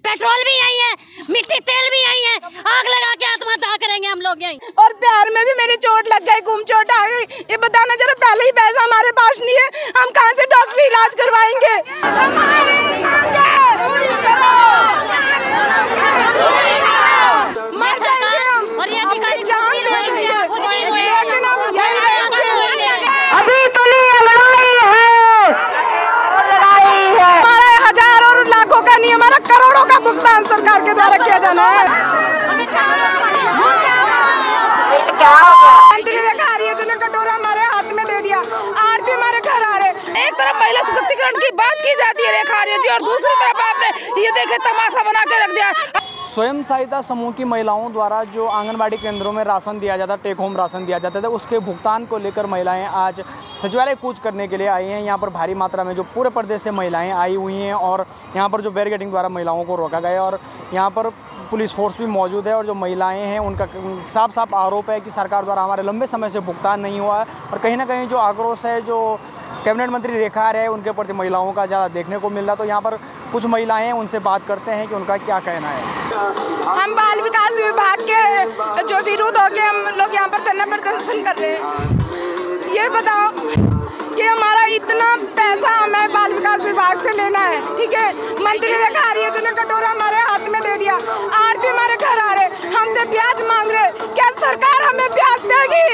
Petrol भी यही है, मिट्टी तेल भी यही है, आग लगा के आत्महत्या करेंगे हम लोग यही। और प्यार में भी मेरी चोट लग गई, गुम चोट आ गई। ये बताना जरा, पहले ही पैसा हमारे पास नहीं है, हम कहाँ से डॉक्टरी इलाज करवाएंगे? मर जाएंगे हम, और ये अधिकारी जान दे देंगे, लेकिन हम अभी तो लड़ाई है, हमारा हजारों और लाखों का नहीं, हमारा करोड़ों का भुगतान सरकार के द्वारा किया जाना है। मंत्री देखा आ रही है, जिन्हें कटोरा हमारे हाथ में दे दिया, आरती हमारे घर आ रहे। एक तरफ महिला सशक्तिकरण की बात की जाती है रेखा आर्य जी, और दूसरी तरफ आपने ये देखे तमाशा बना के रख दिया। स्वयं सहायता समूह की महिलाओं द्वारा जो आंगनबाड़ी केंद्रों में राशन दिया जाता, टेक होम राशन दिया जाता था, उसके भुगतान को लेकर महिलाएं आज सचिवालय कूच करने के लिए आई हैं। यहाँ पर भारी मात्रा में जो पूरे प्रदेश से महिलाएं आई हुई हैं और यहाँ पर जो बैरिकेडिंग द्वारा महिलाओं को रोका गया और यहाँ पर पुलिस फोर्स भी मौजूद है। और जो महिलाएं हैं उनका साफ साफ आरोप है कि सरकार द्वारा हमारे लंबे समय से भुगतान नहीं हुआ है और कहीं ना कहीं जो आक्रोश है जो कैबिनेट मंत्री रेखा आर्य है उनके प्रति महिलाओं का ज़्यादा देखने को मिल रहा। तो यहाँ पर कुछ महिलाएं हैं, उनसे बात करते हैं कि उनका क्या कहना है। हम बाल विकास विभाग के जो विरोध हो गए, हम लोग यहाँ पर धरना प्रदर्शन कर रहे हैं। ये बताओ कि हमारा इतना पैसा हमें बाल विकास विभाग से लेना है, ठीक है? मंत्री रेखा आर्य जी ने कटोरा हमारे हाथ में दे दिया, आरती हमारे घर आ रहे, हमसे ब्याज मांग रहे। क्या सरकार हमें ब्याज देगी?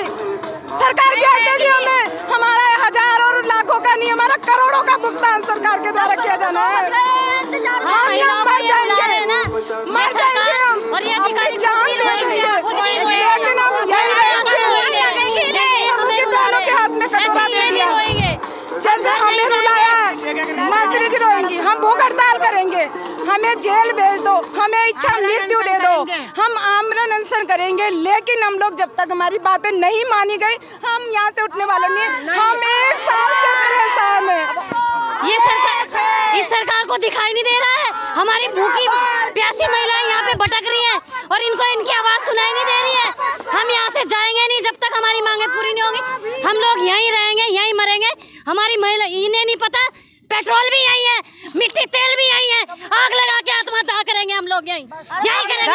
सरकार ब्याज देगी हमें? हमारा हजारों और लाखों का नहीं, हमारा करोड़ों का भुगतान सरकार के द्वारा किया जाना है। हम यहाँ मर जाएंगे, मर जाएंगे हम, और ये अधिकारी जान दे देंगे, लेकिन हम बहनों के हाथ में कटोरा दे दिया। जैसे हमें रुलाया है, मंत्री जी रोएंगी, हम भूख हड़ताल करेंगे, हमें जेल भेज दो, हमें इच्छा मृत्यु दे दो, हम आमरण अनशन करेंगे। लेकिन हम लोग जब तक हमारी बातें नहीं मानी गई, हम यहाँ से उठने वाले नहीं। हम 1 साल से परेशान हैं। ये सरकार, इस सरकार को दिखाई नहीं दे रहा है, हमारी भूखी प्यासी महिलाएं यहाँ पे भटक रही हैं और इनको इनकी आवाज सुनाई नहीं दे रही है। हम यहाँ से जाएंगे नहीं जब तक हमारी मांगे पूरी नहीं होंगी। हम लोग यहीं रहेंगे, यहीं मरेंगे। हमारी महिला, इन्हें नहीं पता पेट्रोल भी यही है, मिट्टी तेल भी यही है, आग लगा के आत्महत्या करेंगे हम लोग यहीं करेंगे।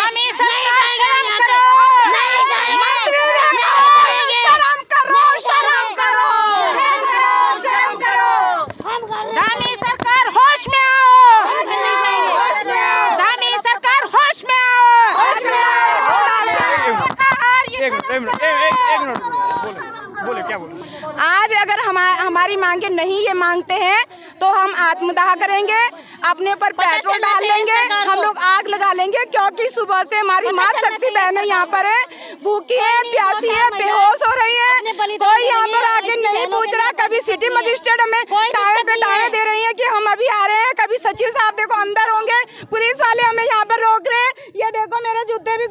दामी सरकार होश में आओ, दामी सरकार होश में बोले क्या बोले? आज अगर हमारी मांगे नहीं ये मांगते हैं तो हम आत्मदाह करेंगे, अपने पर पेट्रोल डाल लेंगे, हम लोग आग लगा लेंगे। क्योंकि सुबह से हमारी माँ शक्ति बहनें यहाँ पर है, भूखी है, प्यासी है, बेहोश हो रही है। कोई यहाँ पर आके नहीं पूछ रहा। कभी सिटी मजिस्ट्रेट हमें टाइम पे टाइम दे रही है कि हम अभी आ रहे हैं, कभी सचिव साहब देखो अंदर होंगे, पुलिस वाले हमें यहाँ पर रोक रहे हैं। ये देखो मेरे जूते भी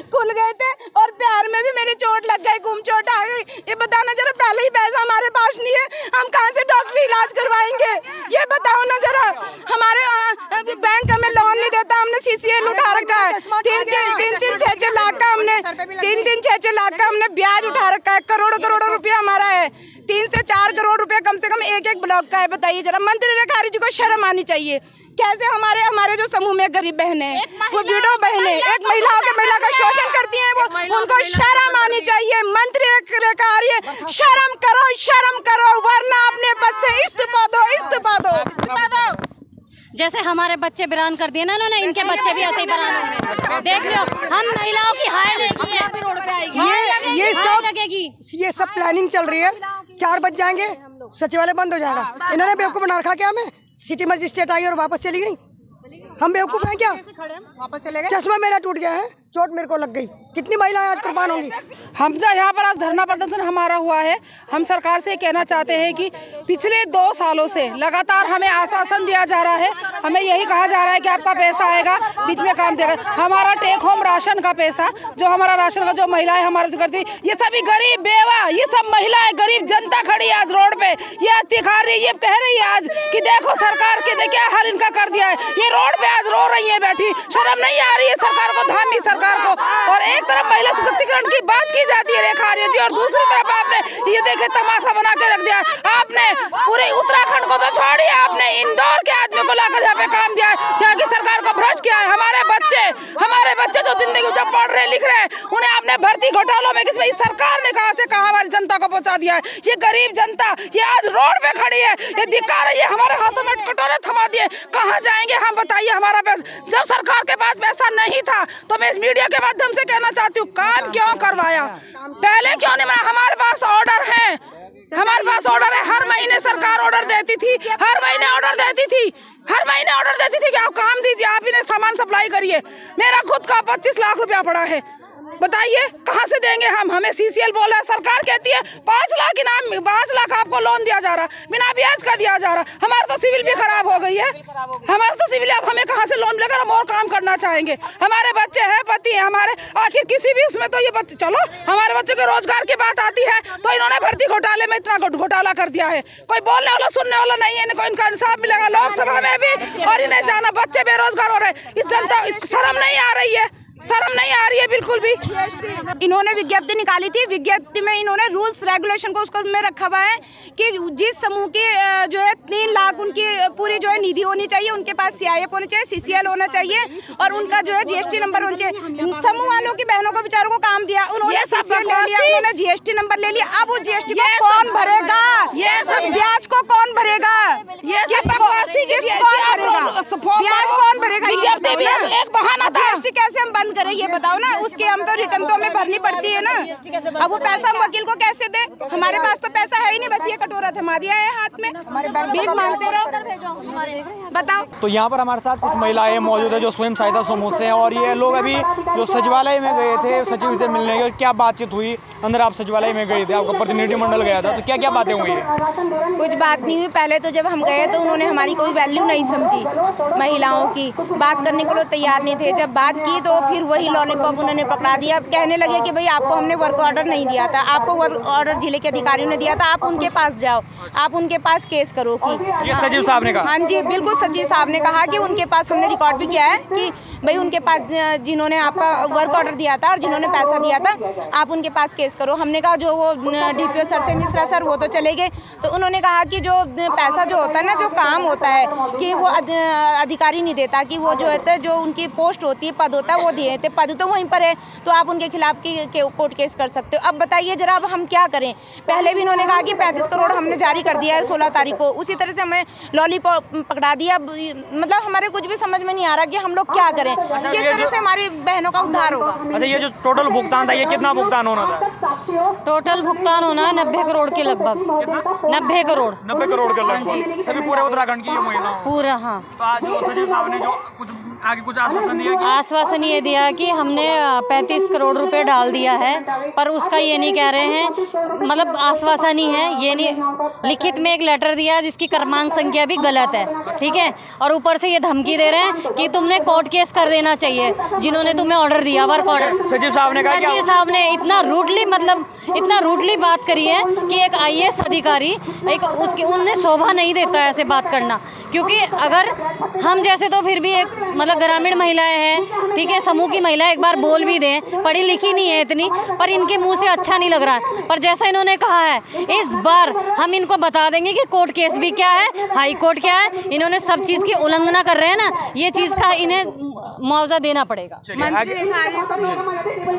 खुल गए थे और पैर में भी मेरी चोट लग गई, गुम चोट आ गई। ये बताना जरा, पहले ही पैसा हमारे पास नहीं है, हम कहाँ से डॉक्टरी इलाज करवाएंगे? ये बताओ ना जरा। हमारे बैंक हमें लोन नहीं देता, हमने CCL उठा रखा है, 3-6 लाख का हमने 3-6 लाख का हमने ब्याज उठा रखा है। करोड़ों रुपया हमारा है, 3 से 4 करोड़ रुपया कम से कम एक ब्लॉक का है। बताइए जरा, मंत्री रेखा आर्य जी को शर्म आनी चाहिए। कैसे हमारे जो समूह में गरीब बहनें, वो विडो बहनें, एक महिला का शोषण करती हैं, वो उनको शर्म आनी चाहिए। मंत्री रेखा आर्य, शर्म करो, वरना अपने पद से इस्तीफा दो। जैसे हमारे बच्चे बिरान कर दिए ना इन्होंने, इनके बच्चे भी ऐसे ही बिरान होंगे। देख लो, हम महिलाओं की हाय लेगी है, रोड पे आएगी, ये सब लगेगी। ये सब प्लानिंग चल रही है। 4 बज जाएंगे, सचिवालय बंद हो जाएगा। इन्होंने बेवकूफ बना रखा क्या हमें? सिटी मजिस्ट्रेट आई और वापस चली गई। हम बेवकूफ हैं क्या? वापस चले गए। चश्मा मेरा टूट गया है, चोट मेरे को लग गई। कितनी महिलाएं आज कुर्बान होंगी? हम जो यहाँ पर आज धरना प्रदर्शन हमारा हुआ है, हम सरकार से कहना चाहते हैं कि पिछले 2 सालों से लगातार हमें आश्वासन दिया जा रहा है, हमें यही कहा जा रहा है कि आपका पैसा आएगा, बीच में काम देगा। हमारा टेक होम राशन का पैसा, जो हमारा राशन का जो महिलाएं हमारे जो करती, ये सभी गरीब बेवा, ये सब महिलाएं, गरीब जनता खड़ी है आज रोड पे, ये दिखा रही, ये कह रही है आज कि देखो सरकार के ने क्या हाल इनका कर दिया है। ये रोड पे आज रो रही है बैठी, शर्म नहीं आ रही है सरकार को, धामी सरकार सरकार को। और एक तरफ महिला सशक्तिकरण की बात की जाती है रेखा आर्य जी, और दूसरी तरफ आपने ये देखे तमाशा बना के रख दिया। आपने पूरे उत्तराखंड को तो छोड़िए, आपने इंदौर के आदमी को लाकर यहाँ पे काम दिया है, यहाँ की सरकार को भ्रष्ट किया है। हमारे बच्चे जो जिंदगी जब पढ़ रहे लिख रहे हैं, उन्हें आपने भर्ती घोटालों में किसमें इस सरकार ने कहा से कहा हमारी जनता को पहुंचा दिया है। ये गरीब जनता ये आज रोड पे खड़ी है, ये धिक्कार है, ये हमारे हाथों में कटोरे थमा दिए। कहाँ जाएंगे हम बताइए? हमारा पैसा जब सरकार के पास पैसा नहीं था तो मैं इस मीडिया के माध्यम से कहना चाहती हूँ, काम क्यों करवाया, पहले क्यों नहीं बनाया? हमारे पास ऑर्डर है, हमारे पास ऑर्डर है। हर महीने सरकार ऑर्डर देती थी, हर महीने ऑर्डर देती थी कि आप काम दीजिए, आप इन्हें सामान सप्लाई करिए। मेरा खुद का 25 लाख रुपया पड़ा है, बताइए कहाँ से देंगे हम? हमें सीसीएल बोल रहा है, सरकार कहती है 5 लाख इनाम, 5 लाख आपको लोन दिया जा रहा, बिना ब्याज का दिया जा रहा। हमारा तो सिविल भी खराब हो गई है, हमारा तो सिविल, अब हमें कहाँ से लोन लेकर हम और काम करना चाहेंगे? हमारे बच्चे हैं, पति हैं हमारे, आखिर किसी भी उसमें तो ये बच्चे, चलो हमारे बच्चों के रोजगार की बात आती है तो इन्होंने भर्ती घोटाले में इतना घोटाला कर दिया है। कोई बोलने वाला सुनने वाला नहीं है, इनको इनका इंसाफ मिलेगा लोकसभा में भी, और इन्हें जाना, बच्चे बेरोजगार हो रहे हैं। इस जनता शर्म नहीं आ रही है, शर्म नहीं आ रही है बिल्कुल भी। इन्होंने विज्ञप्ति निकाली थी, विज्ञप्ति में इन्होंने रूल्स रेगुलेशन को उसको में रखा हुआ है कि जिस समूह की जो है 3 लाख उनकी पूरी जो है निधि होनी चाहिए, उनके पास CIF होनी चाहिए, CCL होना चाहिए, और उनका जो है GST नंबर होना चाहिए। समूह वालों की बहनों को बेचारों को काम दिया, उन्होंने CCL ले लिया, उन्होंने GST नंबर ले लिया। अब उस GST को कौन भरेगा? ब्याज को कौन भरेगा? ब्याज कौन भरेगा? एक बहाना था, GST कैसे हम बंद करें ये बताओ ना? उसके हम तो रिटर्न तो हमें भरनी पड़ती है ना। अब वो पैसा हम वकील को कैसे दे? हमारे पास तो पैसा है ही नहीं, बस ये कटोरा थमा दिया है हाथ में, भीख मांगते रहो। बताओ। तो यहाँ पर हमारे साथ कुछ महिलाएं मौजूद है जो स्वयं सहायता समूह से हैं, और ये लोग अभी जो सचिवालय में गए थे सचिव से मिलने के, क्या बातचीत हुई? अंदर आप सचिवालय में गए थे, आपका प्रतिनिधिमंडल गया था, तो क्या क्या बातें हुई? कुछ बात नहीं हुई। पहले तो जब हम गए तो उन्होंने हमारी कोई वैल्यू नहीं समझी, महिलाओं की बात करने को लोग तैयार नहीं थे। जब बात की तो फिर वही लॉलीपॉप उन्होंने पकड़ा दिया, कहने लगे कि भाई आपको हमने वर्क ऑर्डर नहीं दिया था, आपको वर्क ऑर्डर जिले के अधिकारियों ने दिया था, आप उनके पास जाओ, आप उनके पास केस करो। कि ये सचिव साहब ने कहा? हाँ जी बिल्कुल, सचिव साहब ने कहा कि उनके पास, हमने रिकॉर्ड भी किया है कि भाई उनके पास जिन्होंने आपका वर्क ऑर्डर दिया था और जिन्होंने पैसा दिया था, आप उनके पास केस करो। हमने कहा जो वो DPO सर थे, मिश्रा सर, वो तो चले गए। तो उन्होंने कहा कि जो पैसा जो होता है ना, जो काम होता है कि वो अधिकारी नहीं देता, कि वो जो है जो उनकी पोस्ट होती है, पद होता है, वो दिए थे, पद तो वहीं पर है, तो आप उनके खिलाफ कोर्ट केस कर सकते हो। अब बताइए जरा, अब हम क्या करें? पहले भी इन्होंने कहा कि 35 करोड़ हमने जारी कर दिया है 16 तारीख को, उसी तरह से हमें लॉलीपॉप पकड़ा दिया। मतलब हमारे कुछ भी समझ में नहीं आ रहा कि हम लोग क्या करें, किस तरह से हमारी बहनों का उद्धार होगा। अच्छा, ये जो टोटल भुगतान था, ये कितना भुगतान होना था? टोटल भुगतान होना है 90 करोड़ के लगभग। 90 करोड़ 90 करोड़ के लगभग, सभी पूरे उत्तराखंड की ये महिला पूरा। हाँ, तो आज जो सचिव साहब ने जो कुछ आगे कुछ आश्वासन दिया? आश्वासन ये दिया कि हमने 35 करोड़ रुपए डाल दिया है, पर उसका ये नहीं कह रहे हैं, मतलब आश्वासन ही है, ये नहीं, लिखित में एक लेटर दिया जिसकी क्रमांक संख्या भी गलत है, ठीक है, और ऊपर से ये धमकी दे रहे हैं कि तुमने कोर्ट केस कर देना चाहिए जिन्होंने तुम्हें ऑर्डर दिया, वर्क ऑर्डर। सचिव साहब ने कहा, सचिव साहब ने इतना रूडली, मतलब इतना रूडली बात करी है कि एक IAS अधिकारी, एक उसकी उन्हें शोभा नहीं देता ऐसे बात करना। क्योंकि अगर हम जैसे तो फिर भी एक मतलब ग्रामीण महिलाएं हैं, ठीक है, समूह की महिला एक बार बोल भी दें, पढ़ी लिखी नहीं है इतनी, पर इनके मुंह से अच्छा नहीं लग रहा है। पर जैसा इन्होंने कहा है, इस बार हम इनको बता देंगे कि कोर्ट केस भी क्या है, हाई कोर्ट क्या है, इन्होंने सब चीज़ की उल्लंघना कर रहे हैं ना, ये चीज़ का इन्हें मुआवजा देना पड़ेगा।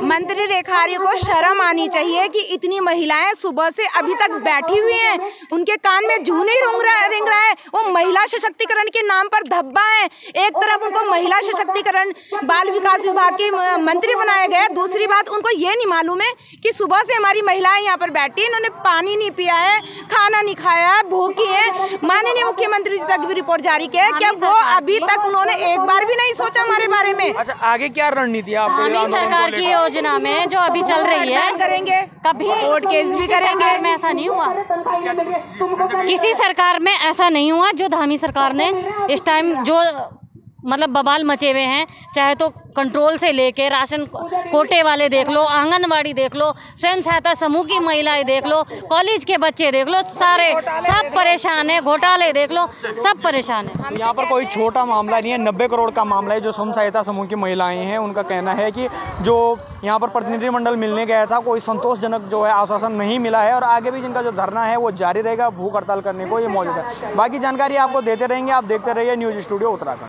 मंत्री रेखारियों को शर्म आनी चाहिए कि इतनी महिलाएं सुबह से अभी तक बैठी हुई हैं, उनके कान में जूं नहीं रिंग रहा है। वो महिला सशक्तिकरण के नाम पर धब्बा है। एक तरफ उनको महिला सशक्तिकरण बाल विकास विभाग की मंत्री बनाया गया, दूसरी बात उनको ये नहीं मालूम है कि सुबह से हमारी महिलाएं यहाँ पर बैठी, इन्होंने पानी नहीं पिया है, खाना नहीं खाया है, भूखी है। माननीय मुख्यमंत्री जी तक भी रिपोर्ट जारी किया है, क्या वो अभी तक उन्होंने एक बार भी नहीं सोचा हमारे बारे में? अच्छा, आगे क्या रणनीति है आपकी? सरकार की योजना में जो अभी चल रही है, करेंगे कभी कोर्ट केस भी करेंगे। में ऐसा नहीं हुआ, किसी सरकार में ऐसा नहीं हुआ जो धामी सरकार ने इस टाइम जो मतलब बवाल मचे हुए हैं। चाहे तो कंट्रोल से लेके राशन कोटे वाले देख लो, आंगनवाड़ी देख लो, स्वयं सहायता समूह की महिलाएं देख लो, कॉलेज के बच्चे देख लो, सारे सब परेशान है। घोटाले देख लो, सब परेशान है। यहाँ पर कोई छोटा मामला नहीं है, 90 करोड़ का मामला है। जो स्वयं सहायता समूह की महिलाएं हैं उनका कहना है कि जो यहाँ पर प्रतिनिधिमंडल मिलने गया था, कोई संतोषजनक जो है आश्वासन नहीं मिला है और आगे भी जिनका जो धरना है वो जारी रहेगा। भूख हड़ताल करने को ये मौजूद है। बाकी जानकारी आपको देते रहेंगे। आप देखते रहिए न्यूज़ स्टूडियो उत्तराखंड।